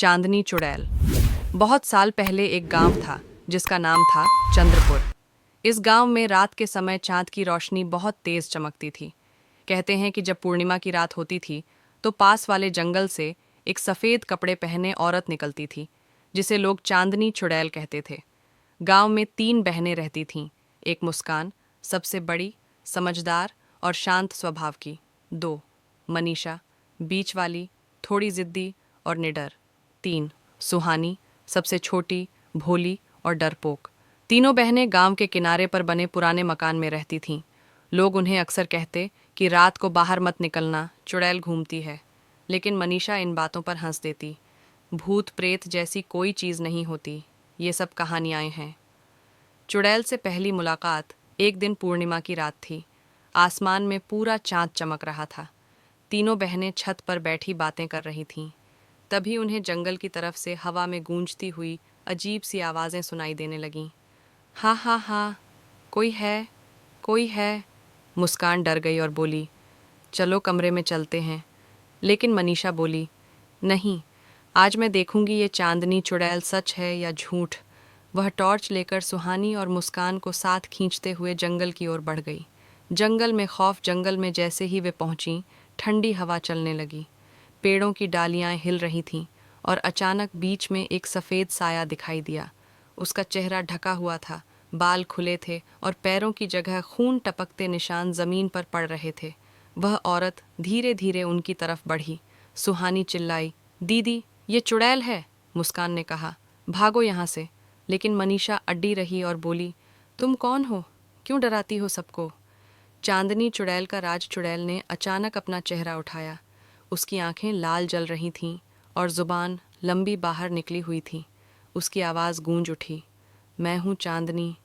चांदनी चुड़ैल। बहुत साल पहले एक गांव था जिसका नाम था चंद्रपुर। इस गांव में रात के समय चांद की रोशनी बहुत तेज चमकती थी। कहते हैं कि जब पूर्णिमा की रात होती थी तो पास वाले जंगल से एक सफ़ेद कपड़े पहने औरत निकलती थी जिसे लोग चांदनी चुड़ैल कहते थे। गांव में 3 बहनें रहती थीं। एक मुस्कान, सबसे बड़ी, समझदार और शांत स्वभाव की। 2 मनीषा, बीच वाली, थोड़ी जिद्दी और निडर। 3 सुहानी, सबसे छोटी, भोली और डरपोक। तीनों बहनें गांव के किनारे पर बने पुराने मकान में रहती थीं। लोग उन्हें अक्सर कहते कि रात को बाहर मत निकलना, चुड़ैल घूमती है। लेकिन मनीषा इन बातों पर हंस देती। भूत प्रेत जैसी कोई चीज़ नहीं होती, ये सब कहानियाँ हैं। चुड़ैल से पहली मुलाकात एक दिन पूर्णिमा की रात थी। आसमान में पूरा चांद चमक रहा था। तीनों बहनें छत पर बैठी बातें कर रही थीं। तभी उन्हें जंगल की तरफ से हवा में गूंजती हुई अजीब सी आवाज़ें सुनाई देने लगीं। हाँ हाँ हाँ, कोई है, कोई है। मुस्कान डर गई और बोली, चलो कमरे में चलते हैं। लेकिन मनीषा बोली, नहीं, आज मैं देखूंगी ये चांदनी चुड़ैल सच है या झूठ। वह टॉर्च लेकर सुहानी और मुस्कान को साथ खींचते हुए जंगल की ओर बढ़ गई। जंगल में खौफ। जंगल में जैसे ही वे पहुंची, ठंडी हवा चलने लगी। पेड़ों की डालियां हिल रही थीं और अचानक बीच में एक सफ़ेद साया दिखाई दिया। उसका चेहरा ढका हुआ था, बाल खुले थे और पैरों की जगह खून टपकते निशान ज़मीन पर पड़ रहे थे। वह औरत धीरे धीरे उनकी तरफ बढ़ी। सुहानी चिल्लाई, दीदी, ये चुड़ैल है। मुस्कान ने कहा, भागो यहाँ से। लेकिन मनीषा अड्डी रही और बोली, तुम कौन हो? क्यों डराती हो सबको? चांदनी चुड़ैल का राज चुड़ैल ने अचानक अपना चेहरा उठाया। उसकी आंखें लाल जल रही थीं और ज़ुबान लंबी बाहर निकली हुई थी। उसकी आवाज़ गूंज उठी, मैं हूँ चांदनी,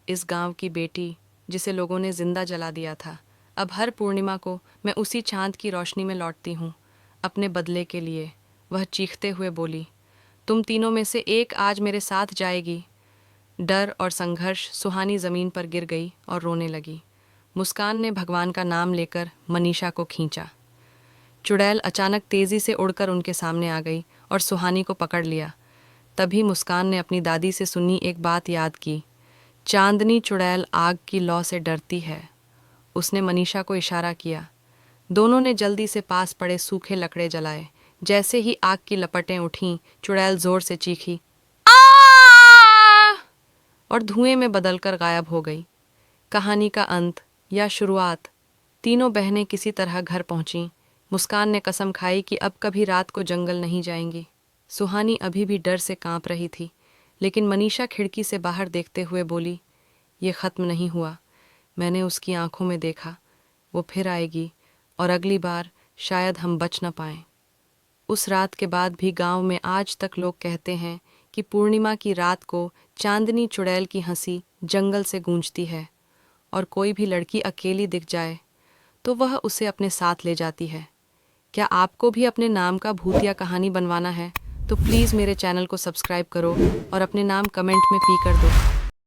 इस गांव की बेटी जिसे लोगों ने जिंदा जला दिया था। अब हर पूर्णिमा को मैं उसी चांद की रोशनी में लौटती हूँ, अपने बदले के लिए। वह चीखते हुए बोली, तुम तीनों में से एक आज मेरे साथ जाएगी। डर और संघर्ष। सुहानी ज़मीन पर गिर गई और रोने लगी। मुस्कान ने भगवान का नाम लेकर मनीषा को खींचा। चुड़ैल अचानक तेज़ी से उड़कर उनके सामने आ गई और सुहानी को पकड़ लिया। तभी मुस्कान ने अपनी दादी से सुनी एक बात याद की, चांदनी चुड़ैल आग की लौ से डरती है। उसने मनीषा को इशारा किया। दोनों ने जल्दी से पास पड़े सूखे लकड़े जलाए। जैसे ही आग की लपटें उठीं, चुड़ैल जोर से चीखी, आ! और धुएं में बदलकर गायब हो गई। कहानी का अंत या शुरुआत। तीनों बहनें किसी तरह घर पहुंचीं। मुस्कान ने कसम खाई कि अब कभी रात को जंगल नहीं जाएंगी। सुहानी अभी भी डर से कांप रही थी, लेकिन मनीषा खिड़की से बाहर देखते हुए बोली, ये ख़त्म नहीं हुआ। मैंने उसकी आंखों में देखा, वो फिर आएगी और अगली बार शायद हम बच न पाएं। उस रात के बाद भी गांव में आज तक लोग कहते हैं कि पूर्णिमा की रात को चांदनी चुड़ैल की हंसी जंगल से गूंजती है और कोई भी लड़की अकेली दिख जाए तो वह उसे अपने साथ ले जाती है। क्या आपको भी अपने नाम का भूतिया कहानी बनवाना है तो प्लीज़ मेरे चैनल को सब्सक्राइब करो और अपने नाम कमेंट में पी कर दो।